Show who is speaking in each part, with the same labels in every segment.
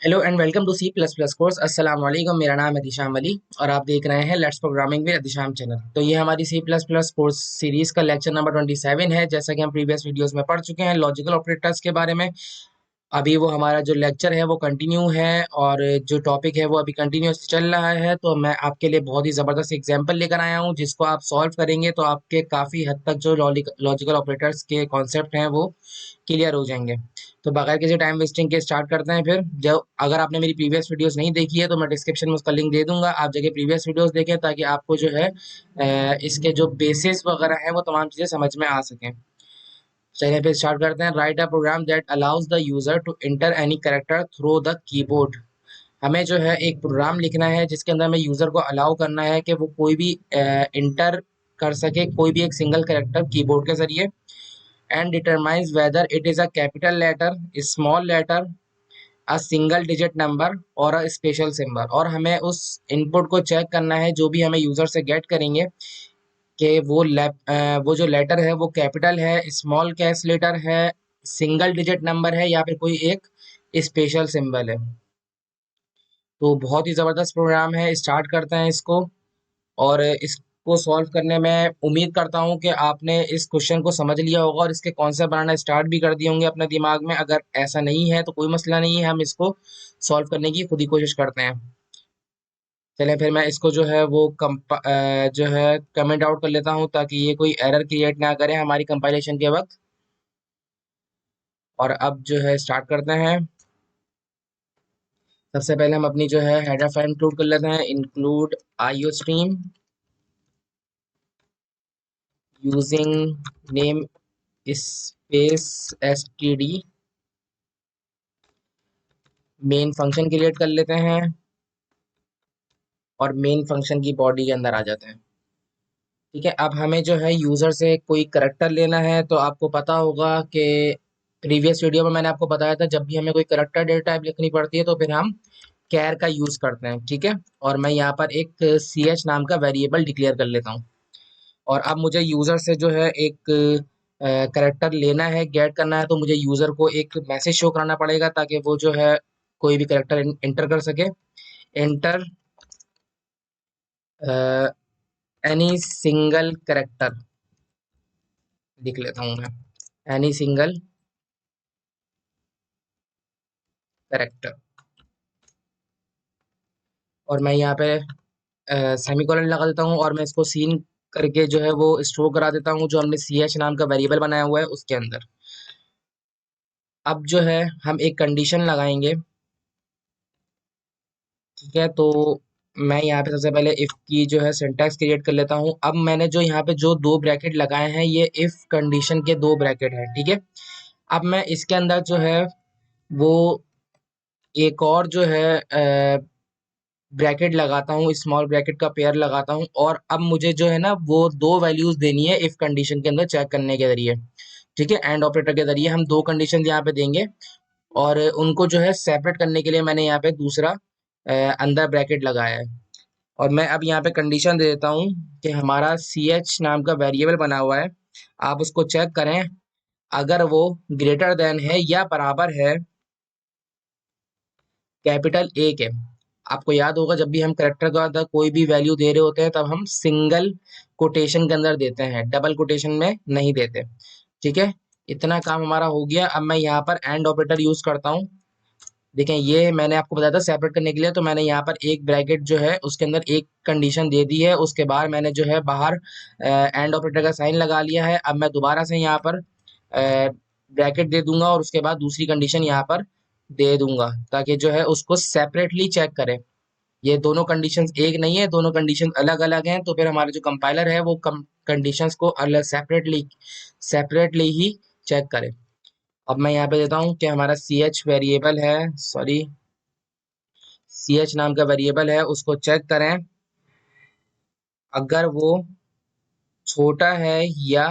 Speaker 1: Hello and welcome to C plus plus course. अस्सलाम वालेकुम, मेरा नाम है दिशाम अली और आप देख रहे हैं let's programming with Disham channel. तो ये हमारी C plus plus course series का लेक्चर नंबर 27 है। जैसा कि हम प्रीवियस वीडियोस में पढ़ चुके हैं लॉजिकल ऑपरेटर्स के बारे में। अभी वो हमारा जो लेक्चर है वो कंटिन्यू है और जो टॉपिक है वो अभी कंटिन्यूस चल रहा है। तो मैं आपके लिए बहुत ही ज़बरदस्त एग्जांपल लेकर आया हूँ जिसको आप सॉल्व करेंगे तो आपके काफ़ी हद तक जो लॉजिकल ऑपरेटर्स के कॉन्सेप्ट हैं वो क्लियर हो जाएंगे। तो बगैर किसी टाइम वेस्टिंग के स्टार्ट करते हैं। फिर जब अगर आपने मेरी प्रीवियस वीडियोस नहीं देखी है तो मैं डिस्क्रिप्शन में उसका लिंक दे दूंगा, आप जगह प्रीवियस वीडियोस देखें ताकि आपको जो है इसके जो बेसिस वगैरह हैं वो तमाम चीज़ें समझ में आ सकें। चलिए फिर स्टार्ट करते हैं। Write a program that allows the user to enter any character through the keyboard. हमें जो है एक प्रोग्राम लिखना है जिसके अंदर हमें यूजर को अलाउ करना है कि वो कोई भी इंटर कर सके कोई भी एक सिंगल कैरेक्टर कीबोर्ड के जरिए। And determines whether it is a capital letter, small letter, a single digit number और अ स्पेशल सिंबल। और हमें उस इनपुट को चेक करना है जो भी हमें यूजर से गेट करेंगे कि वो जो लेटर है वो कैपिटल है, स्मॉल कैस लेटर है, सिंगल डिजिट नंबर है या फिर कोई एक स्पेशल सिंबल है। तो बहुत ही ज़बरदस्त प्रोग्राम है, स्टार्ट करते हैं इसको। और इसको सॉल्व करने में उम्मीद करता हूँ कि आपने इस क्वेश्चन को समझ लिया होगा और इसके कॉन्सेप्ट बनाना स्टार्ट भी कर दिए होंगे अपने दिमाग में। अगर ऐसा नहीं है तो कोई मसला नहीं है, हम इसको सॉल्व करने की खुद ही कोशिश करते हैं। चलें फिर मैं इसको जो है वो जो है कमेंट आउट कर लेता हूँ ताकि ये कोई एरर क्रिएट ना करे हमारी कंपाइलेशन के वक्त। और अब जो है स्टार्ट करते हैं। सबसे पहले हम अपनी जो है हेडर फाइल इंक्लूड कर लेते हैं। Include IO stream using name space STD. Main function create कर लेते हैं और मेन फंक्शन की बॉडी के अंदर आ जाते हैं। ठीक है, अब हमें जो है यूजर से कोई करैक्टर लेना है। तो आपको पता होगा कि प्रीवियस वीडियो में मैंने आपको बताया था जब भी हमें कोई करैक्टर डेटा टाइप लिखनी पड़ती है तो फिर हम कैर का यूज करते हैं। ठीक है, और मैं यहाँ पर एक सी एच नाम का वेरिएबल डिक्लेयर कर लेता हूँ। और अब मुझे यूजर से जो है एक करैक्टर लेना है, गेट करना है। तो मुझे यूजर को एक मैसेज शो कराना पड़ेगा ताकि वो जो है कोई भी करैक्टर एंटर कर सके। एंटर एनी सिंगल करैक्टर लिख लेता हूँ मैं, एनी सिंगल करैक्टर। और मैं यहाँ पे सेमीकोलन लगा देता हूँ और मैं इसको सीन करके जो है वो स्टोर करा देता हूँ जो हमने सी एच नाम का वेरिएबल बनाया हुआ है उसके अंदर। अब जो है हम एक कंडीशन लगाएंगे। ठीक है, तो मैं यहाँ पे सबसे पहले इफ की जो है सिंटैक्स क्रिएट कर लेता हूँ। अब मैंने जो यहाँ पे जो दो ब्रैकेट लगाए हैं ये इफ कंडीशन के दो ब्रैकेट हैं। ठीक है, अब मैं इसके अंदर जो है वो एक और जो है ब्रैकेट लगाता हूँ, स्मॉल ब्रैकेट का पेयर लगाता हूँ। और अब मुझे जो है ना वो दो वैल्यूज देनी है इफ कंडीशन के अंदर चेक करने के जरिए। ठीक है, एंड ऑपरेटर के जरिए हम दो कंडीशन यहाँ पे देंगे और उनको जो है सेपरेट करने के लिए मैंने यहाँ पे दूसरा अंदर ब्रैकेट लगाया है। और मैं अब यहाँ पे कंडीशन दे देता हूँ कि हमारा सी एच नाम का वेरिएबल बना हुआ है, आप उसको चेक करें। अगर वो ग्रेटर देन है या बराबर है कैपिटल ए के। आपको याद होगा जब भी हम करेक्टर का अंदर कोई भी वैल्यू दे रहे होते हैं तब हम सिंगल कोटेशन के अंदर देते हैं, डबल कोटेशन में नहीं देते। ठीक है, इतना काम हमारा हो गया। अब मैं यहाँ पर एंड ऑपरेटर यूज करता हूँ। देखें, ये मैंने आपको बताया था सेपरेट करने के लिए, तो मैंने यहाँ पर एक ब्रैकेट जो है उसके अंदर एक कंडीशन दे दी है। उसके बाद मैंने जो है बाहर एंड ऑपरेटर का साइन लगा लिया है। अब मैं दोबारा से यहाँ पर ब्रैकेट दे दूंगा और उसके बाद दूसरी कंडीशन यहाँ पर दे दूंगा ताकि जो है उसको सेपरेटली चेक करे। ये दोनों कंडीशंस एक नहीं है, दोनों कंडीशंस अलग अलग हैं। तो फिर हमारा जो कंपाइलर है वो कंडीशंस को अलग सेपरेटली सेपरेटली ही चेक करे। अब मैं यहाँ पे देता हूँ कि हमारा सी एच वेरिएबल है, सॉरी, सी एच नाम का वेरिएबल है, उसको चेक करें। अगर वो छोटा है या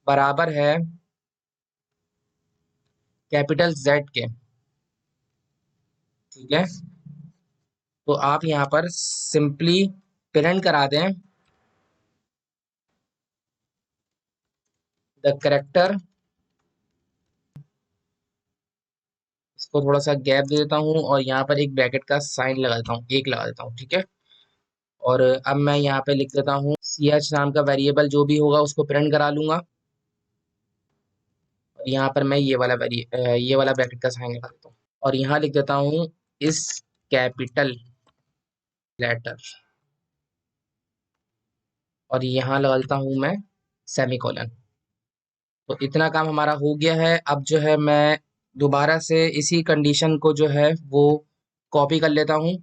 Speaker 1: बराबर है कैपिटल जेड के। ठीक है, तो आप यहाँ पर सिंपली प्रिंट करा दें द करेक्टर इसको थोड़ा सा गैप दे देता हूँ और यहाँ पर एक ब्रैकेट का साइन लगा देता हूँ, एक लगा देता हूँ, ठीक है। और अब मैं यहाँ पे लिख देता हूँ ch नाम का वेरिएबल जो भी होगा उसको प्रिंट करा लूंगा। यहाँ पर मैं ये वाला ब्रैकेट का साइन लगा देता हूँ और यहाँ लिख देता हूँ इस कैपिटल लेटर और यहाँ लगा देता हूँ मैं सेमीकोलन। तो इतना काम हमारा हो गया है। अब जो है मैं दोबारा से इसी कंडीशन को जो है वो कॉपी कर लेता हूँ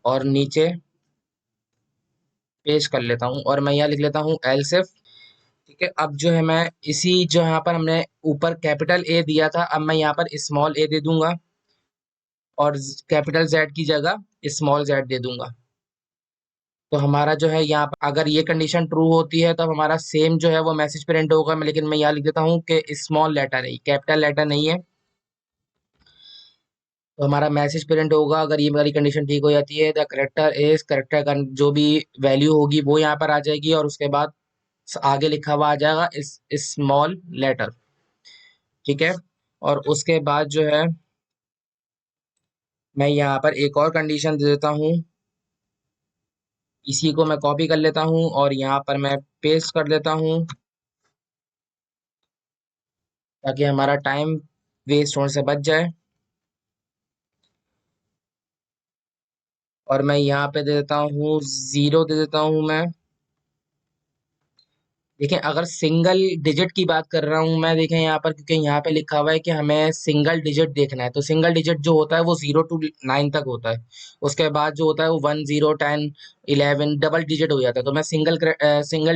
Speaker 1: और नीचे पेस्ट कर लेता हूँ और मैं यहाँ लिख लेता हूँ एल्स इफ, ठीक है। अब जो है मैं इसी जो यहाँ पर हमने ऊपर कैपिटल ए दिया था, अब मैं यहाँ पर स्मॉल ए दे दूंगा और कैपिटल जेड की जगह स्मॉल जेड दे दूंगा। तो हमारा जो है यहाँ पर अगर ये कंडीशन ट्रू होती है तो हमारा सेम जो है वो मैसेज प्रिंट होगा। लेकिन मैं यहाँ लिख देता हूँ कि स्मॉल लेटर है, कैपिटल लेटर नहीं है। तो हमारा मैसेज प्रिंट होगा अगर ये हमारी कंडीशन ठीक हो जाती है। द करेक्टर इज, करेक्टर का जो भी वैल्यू होगी वो यहाँ पर आ जाएगी और उसके बाद आगे लिखा हुआ आ जाएगा इस स्मॉल लेटर, ठीक है। और उसके बाद जो है मैं यहाँ पर एक और कंडीशन दे देता हूँ, इसी को मैं कॉपी कर लेता हूँ और यहाँ पर मैं पेस्ट कर देता हूँ ताकि हमारा टाइम वेस्ट होने से बच जाए। और मैं यहाँ पे दे देता हूँ 0 दे देता हूँ मैं। देखें अगर सिंगल डिजिट की बात कर रहा हूँ मैं, देखें यहाँ पर क्योंकि यहाँ पे लिखा हुआ है कि हमें सिंगल डिजिट देखना है, तो सिंगल डिजिट जो होता है वो 0 to 9 तक होता है। उसके बाद जो होता है वो 1 0 10 11 डबल डिजिट हो जाता है। तो मैं सिंगल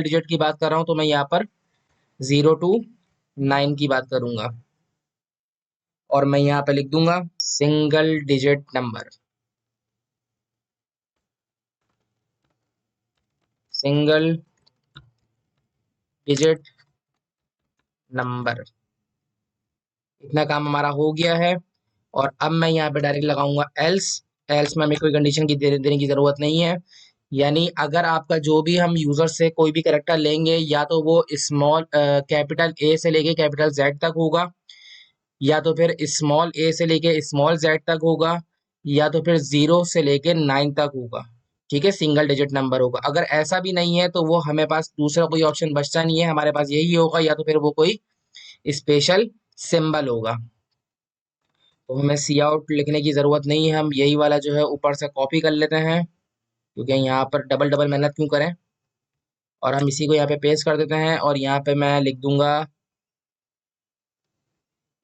Speaker 1: डिजिट की बात कर रहा हूँ, तो मैं यहाँ पर 0 to 9 की बात करूंगा और मैं यहाँ पे लिख दूंगा single digit number, single digit number. इतना काम हमारा हो गया है। और अब मैं यहाँ पे डायरेक्ट लगाऊंगा एल्स। एल्स में हमें कोई कंडीशन की देने की जरूरत नहीं है। यानी अगर आपका जो भी हम यूजर से कोई भी करेक्टर लेंगे या तो वो स्मॉल कैपिटल ए से लेके कैपिटल जेड तक होगा, या तो फिर स्मॉल ए से लेके स्मॉल जेड तक होगा, या तो फिर 0 से लेके 9 तक होगा, ठीक है। सिंगल डिजिट नंबर होगा। अगर ऐसा भी नहीं है तो वो हमें पास दूसरा कोई ऑप्शन बचता नहीं है, हमारे पास यही होगा, या तो फिर वो कोई स्पेशल सिंबल होगा। तो हमें सी आउट लिखने की ज़रूरत नहीं है, हम यही वाला जो है ऊपर से कॉपी कर लेते हैं क्योंकि यहाँ पर डबल डबल मेहनत क्यों करें। और हम इसी को यहाँ पे पेस्ट कर देते हैं और यहाँ पे मैं लिख दूंगा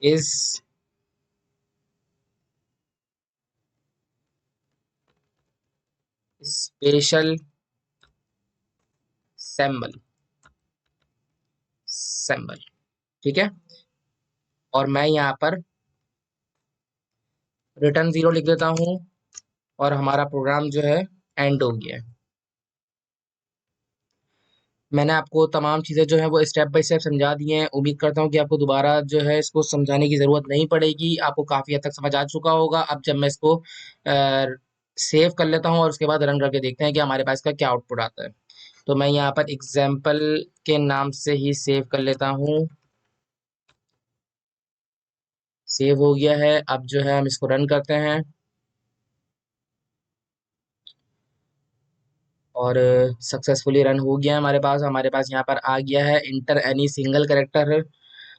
Speaker 1: इस स्पेशल सिंबल, सिंबल, ठीक है। और मैं यहाँ पर रिटर्न 0 लिख देता हूँ और हमारा प्रोग्राम जो है एंड हो गया है। मैंने आपको तमाम चीज़ें जो है वो स्टेप बाय स्टेप समझा दी हैं। उम्मीद करता हूँ कि आपको दोबारा जो है इसको समझाने की ज़रूरत नहीं पड़ेगी, आपको काफ़ी हद तक समझ आ चुका होगा। अब जब मैं इसको सेव कर लेता हूँ और उसके बाद रन करके देखते हैं कि हमारे पास का क्या आउटपुट आता है। तो मैं यहाँ पर एग्जाम्पल के नाम से ही सेव कर लेता हूँ। सेव हो गया है। अब जो है हम इसको रन करते हैं और सक्सेसफुली रन हो गया है। हमारे पास यहाँ पर आ गया है इंटर एनी सिंगल करेक्टर।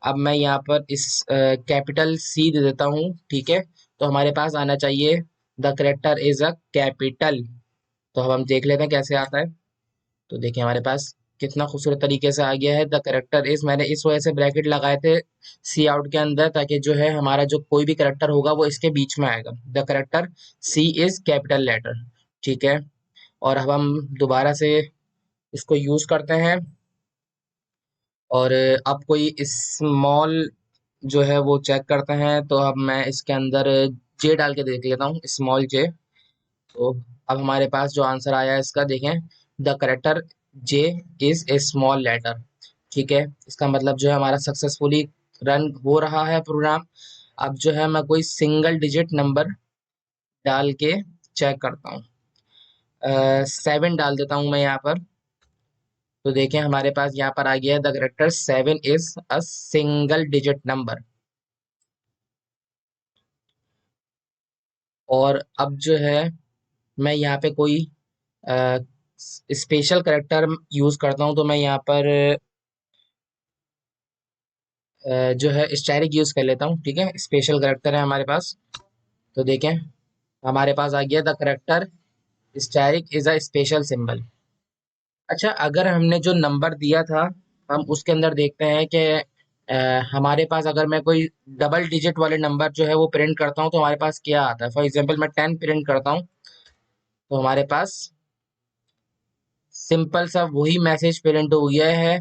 Speaker 1: अब मैं यहाँ पर इस कैपिटल सी दे देता हूँ, ठीक है। तो हमारे पास आना चाहिए the character is a capital. तो अब हम देख लेते हैं कैसे आता है। तो देखिए हमारे पास कितना खूबसूरत तरीके से आ गया है द करेक्टर इज। मैंने इस वजह से ब्रैकेट लगाए थे सी आउट के अंदर ताकि जो है हमारा जो कोई भी करेक्टर होगा वो इसके बीच में आएगा। The character C is capital letter, ठीक है। और अब हम दोबारा से इसको यूज करते हैं और अब कोई स्मॉल जो है वो चेक करते हैं। तो अब मैं इसके अंदर जे डाल के देख लेता हूँ, स्मॉल जे। तो अब हमारे पास जो आंसर आया है इसका देखें, the character J is a small letter, ठीक है। इसका मतलब जो है हमारा सक्सेसफुली रन हो रहा है प्रोग्राम। अब जो है मैं कोई सिंगल डिजिट नंबर डाल के चेक करता हूँ। 7 डाल देता हूँ मैं यहाँ पर। तो देखें हमारे पास यहाँ पर आ गया है the character 7 is a single digit number. और अब जो है मैं यहाँ पे कोई स्पेशल करेक्टर यूज करता हूँ, तो मैं यहाँ पर जो है स्टैटिक यूज कर लेता हूँ। ठीक है, स्पेशल करेक्टर है हमारे पास। तो देखें, हमारे पास आ गया the character static is a special symbol. अच्छा, अगर हमने जो नंबर दिया था, हम उसके अंदर देखते हैं कि हमारे पास अगर मैं कोई डबल डिजिट वाले नंबर जो है वो प्रिंट करता हूँ तो हमारे पास क्या आता है। फॉर एग्जांपल मैं 10 प्रिंट करता हूँ तो हमारे पास सिंपल सा वही मैसेज प्रिंट हो गया है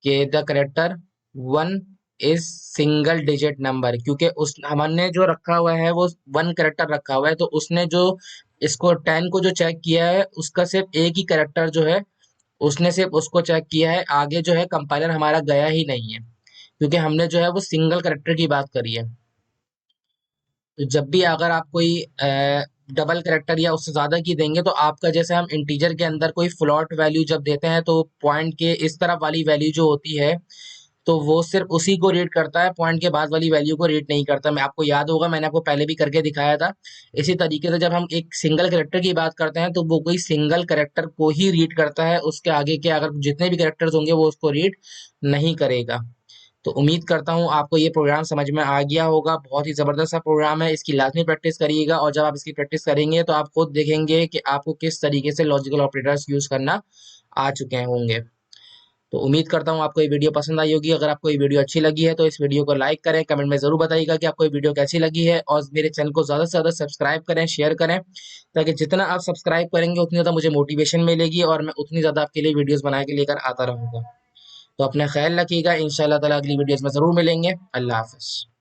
Speaker 1: कि the character one is single digit number, क्योंकि उस हमने जो रखा हुआ है वो वन करेक्टर रखा हुआ है, तो उसने जो इसको 10 को जो चेक किया है उसका सिर्फ एक ही करेक्टर जो है उसने सिर्फ उसको चेक किया है, आगे जो है कंपाइलर हमारा गया ही नहीं है, क्योंकि हमने जो है वो सिंगल करेक्टर की बात करी है। तो जब भी अगर आप कोई डबल करेक्टर या उससे ज्यादा की देंगे तो आपका, जैसे हम इंटीजर के अंदर कोई फ्लोट वैल्यू जब देते हैं तो पॉइंट के इस तरफ वाली वैल्यू जो होती है तो वो सिर्फ उसी को रीड करता है, पॉइंट के बाद वाली वैल्यू को रीड नहीं करता। मैं आपको याद होगा, मैंने आपको पहले भी करके दिखाया था। इसी तरीके से जब हम एक सिंगल करेक्टर की बात करते हैं तो वो कोई सिंगल करेक्टर को ही रीड करता है, उसके आगे के अगर जितने भी करेक्टर्स होंगे वो उसको रीड नहीं करेगा। तो उम्मीद करता हूँ आपको ये प्रोग्राम समझ में आ गया होगा। बहुत ही ज़बरदस्त सा प्रोग्राम है, इसकी लाजमी प्रैक्टिस करिएगा, और जब आप इसकी प्रैक्टिस करेंगे तो आप खुद देखेंगे कि आपको किस तरीके से लॉजिकल ऑपरेटर्स यूज़ करना आ चुके होंगे। तो उम्मीद करता हूँ आपको ये वीडियो पसंद आई होगी। अगर आपको ये वीडियो अच्छी लगी है तो इस वीडियो को लाइक करें, कमेंट में ज़रूर बताइएगा कि आपको ये वीडियो कैसी लगी है, और मेरे चैनल को ज़्यादा से ज़्यादा सब्सक्राइब करें, शेयर करें, ताकि जितना आप सब्सक्राइब करेंगे उतनी ज़्यादा मुझे मोटिवेशन मिलेगी और मैं उतनी ज़्यादा आपके लिए वीडियोज़ बना के लेकर आता रहूँगा। तो अपना ख्याल रखिएगा, इंशाल्लाह ताला अगली वीडियोज़ में ज़रूर मिलेंगे। अल्लाह हाफ़िज़।